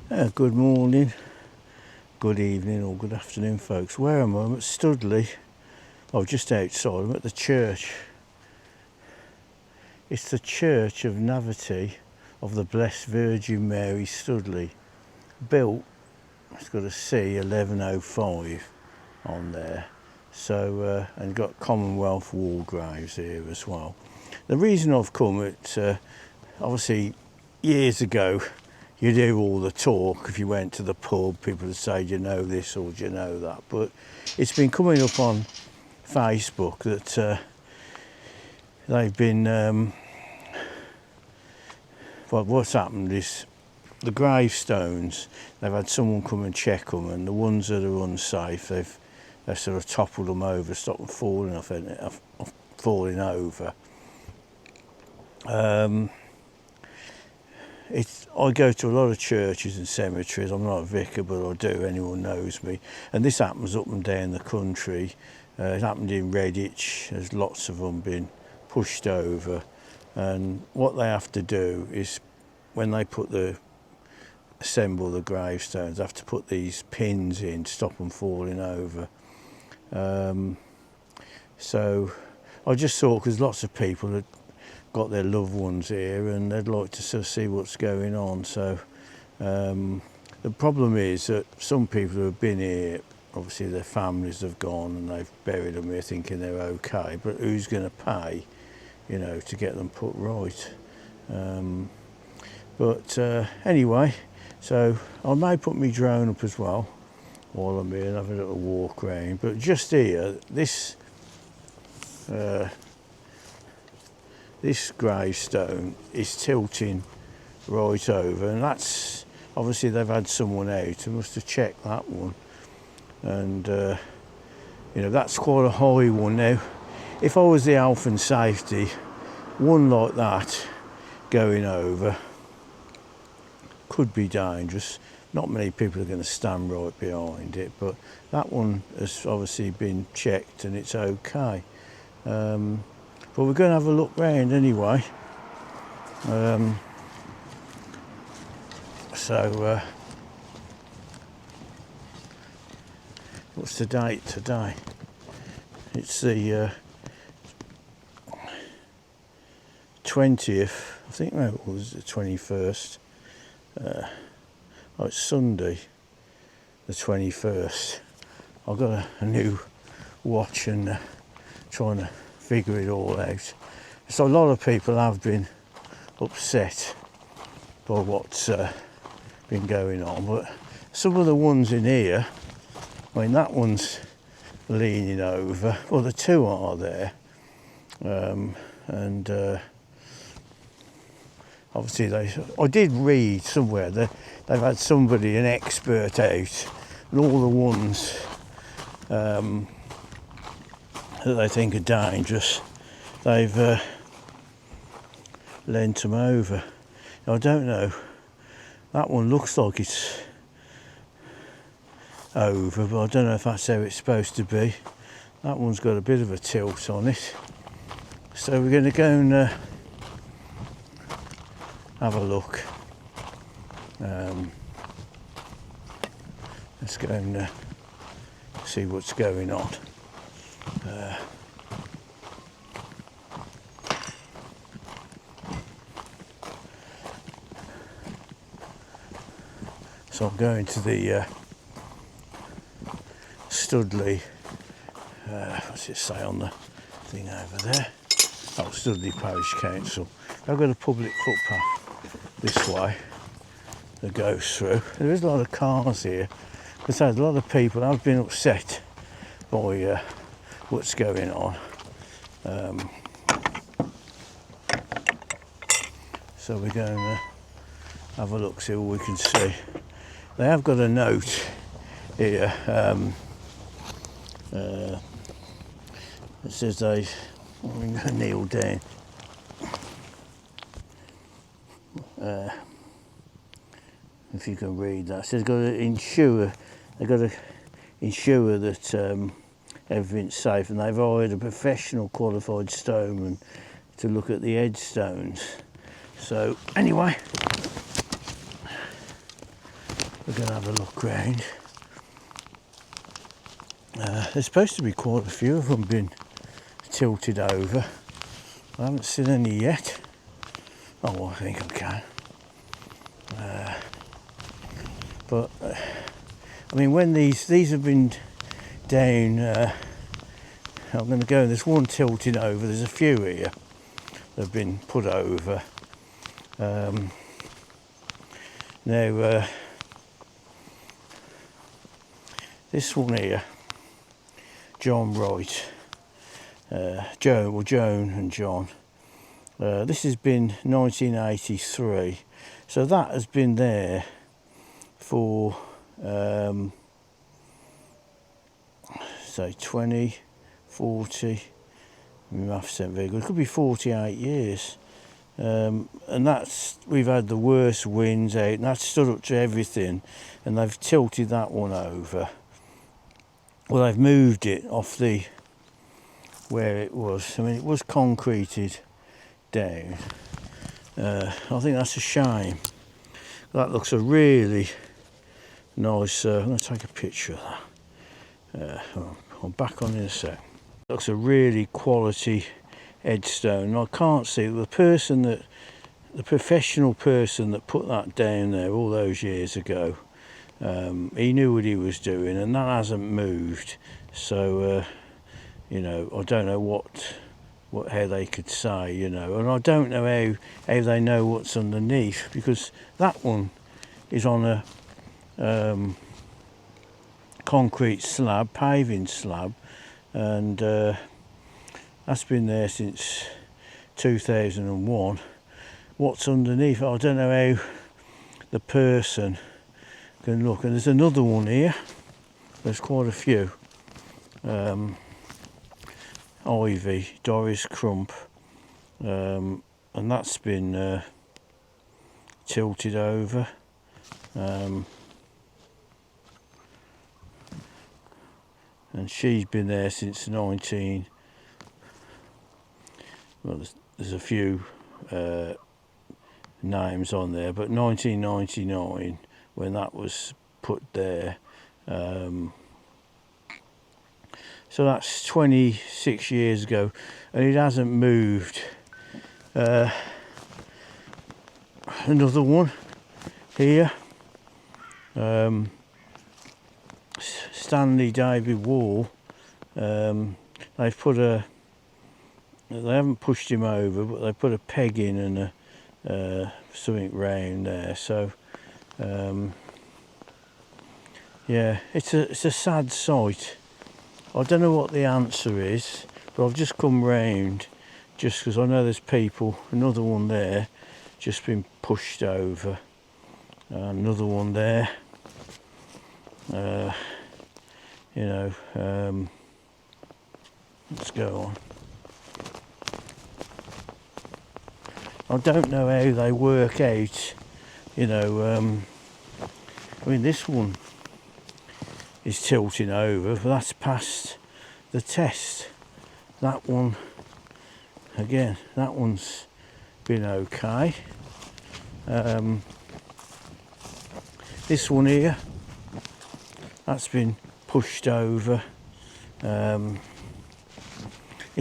Good morning, good evening or good afternoon folks. Where am I? I'm at Studley. Oh, just outside. I'm at the church. It's the Church of Nativity of the Blessed Virgin Mary, Studley. Built, it's got a C 1105 on there. So, and got Commonwealth War graves here as well. The reason I've come, obviously years ago, you'd hear all the talk. If you went to the pub, people would say, do you know this or do you know that? But it's been coming up on Facebook that they've been, well, what's happened is the gravestones, they've had someone come and check them, and the ones that are unsafe, they've sort of toppled them over, stopped them falling off, falling over. I go to a lot of churches and cemeteries. I'm not a vicar, but I do, anyone knows me. And this happens up and down the country. It happened in Redditch. There's lots of them been pushed over. And what they have to do is, when they assemble the gravestones, they have to put these pins in to stop them falling over. So I just thought, because lots of people had got their loved ones here and they'd like to sort of see what's going on. So the problem is that some people who have been here, obviously their families have gone and they've buried them here thinking they're okay, but who's going to pay, you know, to get them put right? Anyway, so I may put my drone up as well while I'm here and have a little walk around. But just here, this gravestone is tilting right over, and that's obviously they've had someone out who must have checked that one, and you know, that's quite a high one. Now if I was the health and safety, one like that going over could be dangerous. Not many people are going to stand right behind it, but that one has obviously been checked and it's okay. But we're going to have a look round anyway. What's the date today? It's the 20th, I think that was the 21st. It's Sunday, the 21st. I've got a new watch and trying to figure it all out. So a lot of people have been upset by what's been going on, but some of the ones in here, I mean, that one's leaning over, well, the two are there, and obviously I did read somewhere that they've had somebody, an expert out, and all the ones that they think are dangerous, they've lent them over. Now, I don't know, that one looks like it's over, but I don't know if that's how it's supposed to be. That one's got a bit of a tilt on it, so we're going to go and have a look. Let's go and see what's going on. So I'm going to the Studley, what's it say on the thing over there? Oh, Studley Parish Council. I've got a public footpath this way that goes through. There is a lot of cars here. Besides, a lot of people have been upset by what's going on. So we're going to have a look, see what we can see. They have got a note here. It says I'm going to kneel down. If you can read that, it says they've got to ensure that everything's safe, and they've hired a professional qualified stoneman to look at the headstones. So anyway, we're going to have a look round. There's supposed to be quite a few of them been tilted over. I haven't seen any yet. Oh, I think I can. But I mean, when these have been down, I'm going to go. There's one tilted over. There's a few here that have been put over. Now, this one here, John Wright, Joan and John. This has been 1983, so that has been there for say 20, 40, my maths ain't very good, it could be 48 years. And we've had the worst winds out, and that's stood up to everything, and they've tilted that one over. Well, they've moved it off where it was. I mean, it was concreted down. I think that's a shame. That looks a really nice. I'm going to take a picture of that. I'm back on in a sec. Looks a really quality headstone. I can't see the professional person that put that down there all those years ago. He knew what he was doing, and that hasn't moved. So you know, I don't know how they could say, you know, and I don't know how they know what's underneath, because that one is on a concrete slab, paving slab, and that's been there since 2001. What's underneath, I don't know how the person can look. And there's another one here, there's quite a few. Ivy, Doris Crump, and that's been tilted over. And she's been there since there's a few names on there, but 1999 when that was put there. So that's 26 years ago, and it hasn't moved. Another one here, Stanley David Wall. They haven't pushed him over, but they put a peg in and something round there. So yeah, it's a sad sight. I don't know what the answer is, but I've just come round just because I know there's people. Another one there, just been pushed over. Another one there. You know, let's go on. I don't know how they work out, you know, I mean, this one is tilting over, but that's past the test. That one, again, that one's been okay. This one here, that's been pushed over. It's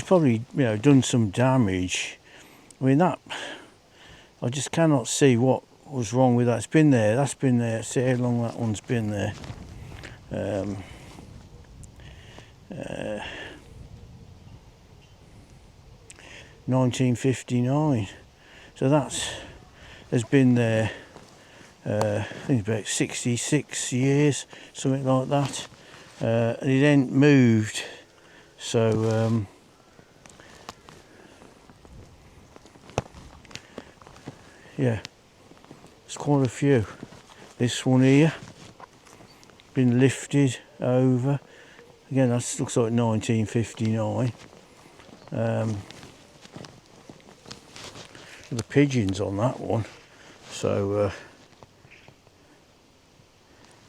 probably, you know, done some damage. I mean, that, I just cannot see what was wrong with that. It's been there, that's been there. See how long that one's been there. 1959. So has been there, I think about 66 years, something like that. And it ain't moved. So yeah, there's quite a few. This one here, been lifted over. Again, that looks like 1959. The pigeons on that one, so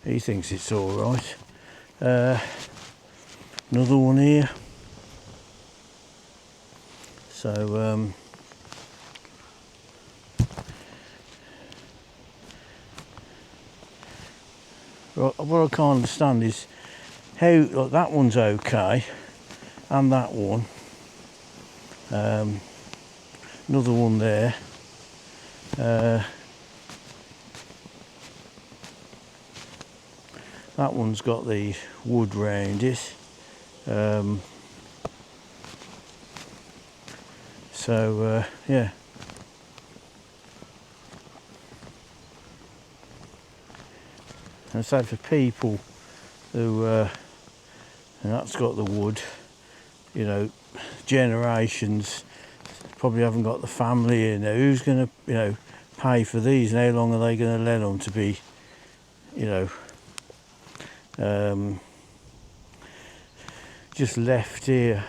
he thinks it's all right. Another one here. So what I can't understand is how, like, that one's okay, and that one, another one there, that one's got the wood round it, so yeah. And so for people who, and that's got the wood, you know, generations probably haven't got the family in there. Who's going to, you know, pay for these, and how long are they going to let them to be, you know, just left here?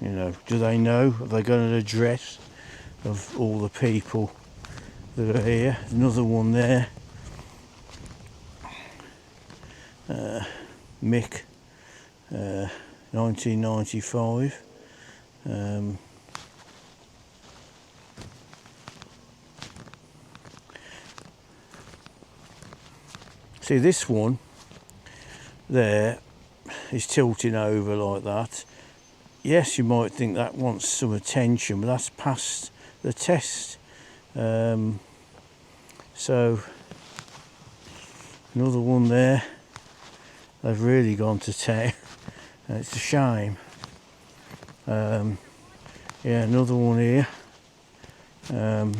You know, do they know? Have they got an address of all the people that are here? Another one there. Mick, 1995. See, this one there is tilting over like that. Yes, you might think that wants some attention, but that's past the test. So another one there. They've really gone to town. It's a shame. Yeah, another one here. Another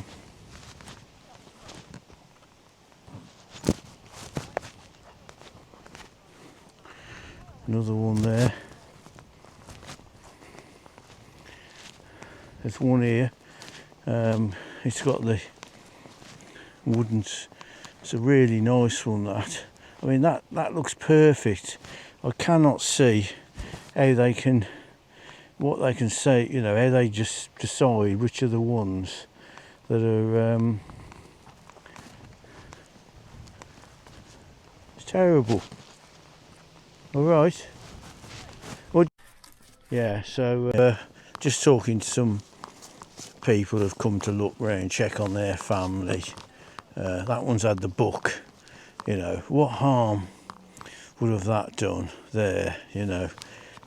one there. There's one here. It's got the wooden. It's a really nice one, that. I mean, that looks perfect. I cannot see how they can, what they can say, you know, how they just decide which are the ones that are, it's terrible. All right. Well, yeah, so just talking to some people who've come to look round, check on their family. That one's had the book, you know. What harm would have that done there, you know?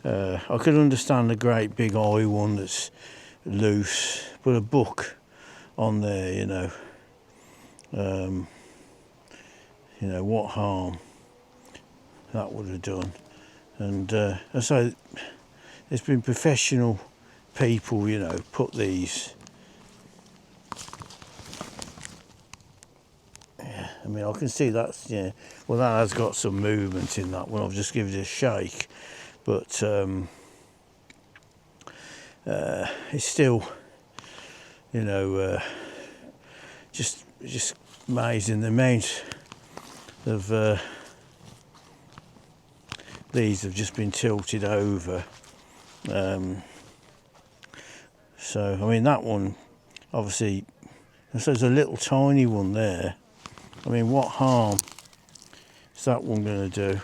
I could understand a great big eye one that's loose, but a book on there, you know, what harm that would have done. And so there's been professional people, you know, put these. Yeah, I mean, I can see that's, yeah, well, that has got some movement in that one. I've just given it a shake, but it's still, you know, just amazing the amount of these have just been tilted over. So I mean, that one obviously, so there's a little tiny one there. I mean, what harm is that one going to do?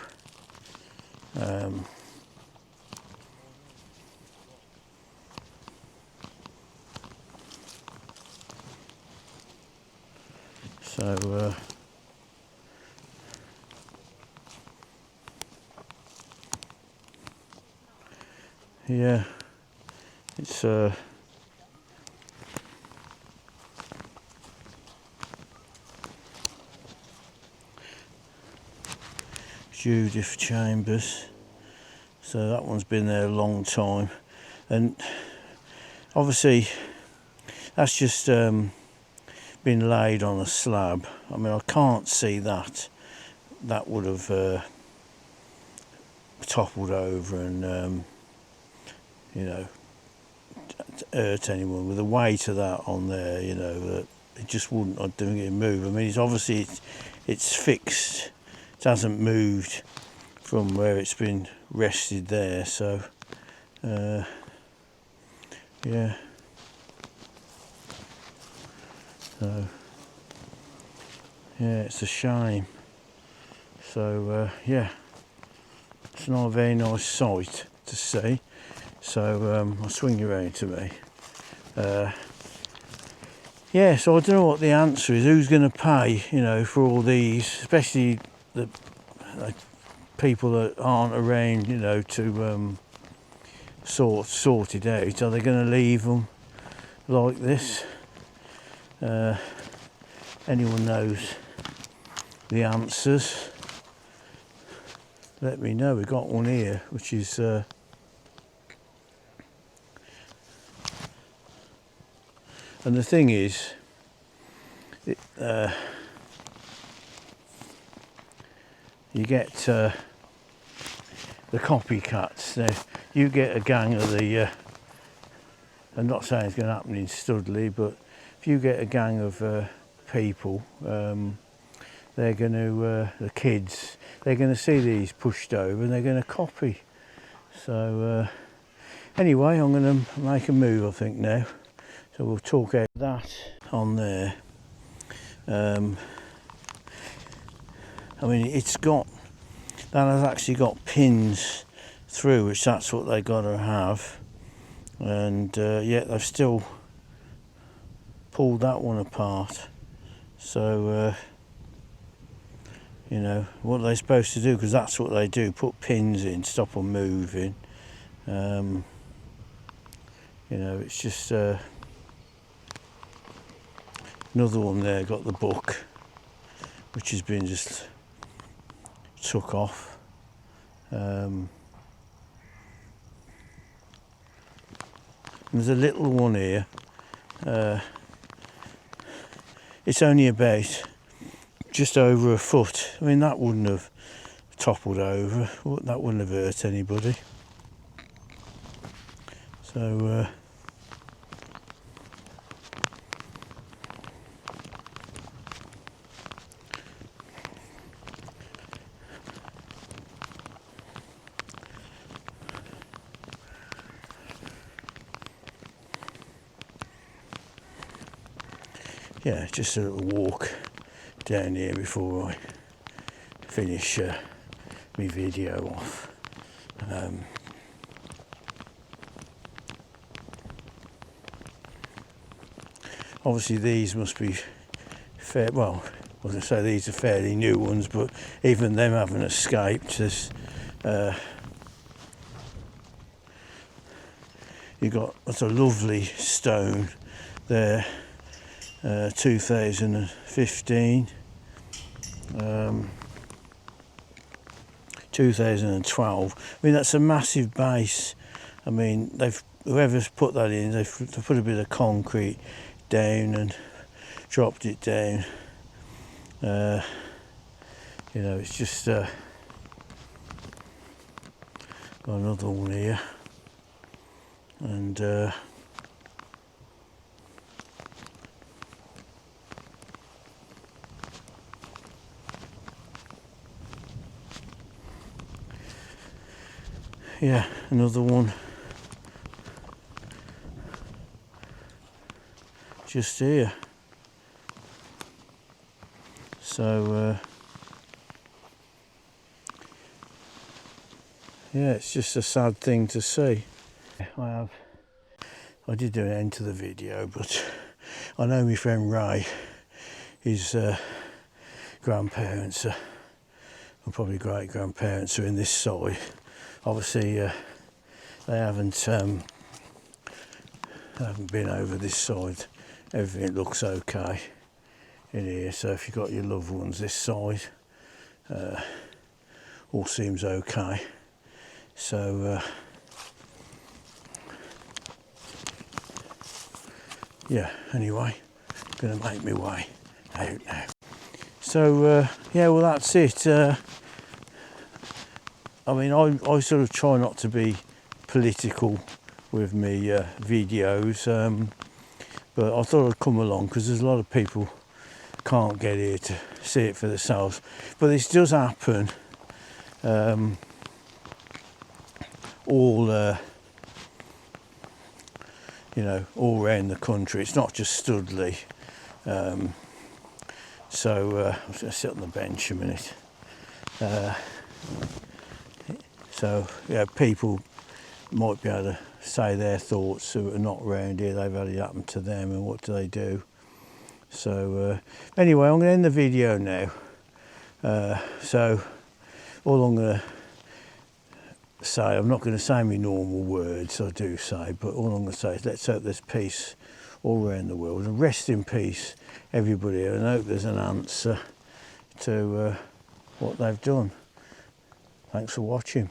So yeah, it's Judith Chambers. So that one's been there a long time, and obviously that's just been laid on a slab. I mean, I can't see that would have toppled over and you know, hurt anyone with the weight of that on there. You know, that it just wouldn't. I'm doing it move. I mean, it's obviously it's fixed. It hasn't moved from where it's been rested there. So yeah. So yeah, it's a shame. So yeah, it's not a very nice sight to see. So I'll swing you around to me. yeah, so I don't know what the answer is. Who's going to pay, you know, for all these, especially the people that aren't around, you know, to sort it out. Are they going to leave them like this? Anyone knows the answers, let me know. We've got one here which is and the thing is you get the copycats. Now you get a gang of the I'm not saying it's going to happen in Studley, but if you get a gang of people, they're going to, the kids, they're going to see these pushed over and they're going to copy. So anyway, I'm going to make a move, I think, now. So we'll talk out that on there. I mean, it's got, that has actually got pins through, which that's what they got to have. And yet they've still pulled that one apart. So you know, what are they supposed to do? Because that's what they do, put pins in, stop them moving. You know, it's just another one there, got the book, which has been just took off. There's a little one here. It's only about just over a foot. I mean, that wouldn't have toppled over. That wouldn't have hurt anybody. So yeah, just a little walk down here before I finish my video off. Obviously these must be fair, well, I was going to say these are fairly new ones, but even them haven't escaped. There's you've got, that's a lovely stone there. 2015, 2012. I mean, that's a massive base. I mean, whoever's put that in, they've put a bit of concrete down and dropped it down. You know, it's just got another one here, and yeah, another one just here. So yeah, it's just a sad thing to see. I did do an end to the video, but I know my friend Ray, his grandparents and probably great grandparents are in this side. Obviously they haven't been over this side. Everything looks okay in here, so if you've got your loved ones this side, all seems okay. So yeah, anyway, I'm going to make my way out now. So yeah, well, that's it. I mean, I sort of try not to be political with me videos, but I thought I'd come along because there's a lot of people can't get here to see it for themselves. But this does happen all you know, all around the country. It's not just Studley. So I'm just going to sit on the bench a minute. So yeah, people might be able to say their thoughts who are not around here. They've had it happen to them, and what do they do? So anyway, I'm going to end the video now. So all I'm going to say, I'm not going to say my normal words, I do say, but all I'm going to say is let's hope there's peace all around the world, and rest in peace everybody, and I hope there's an answer to what they've done. Thanks for watching.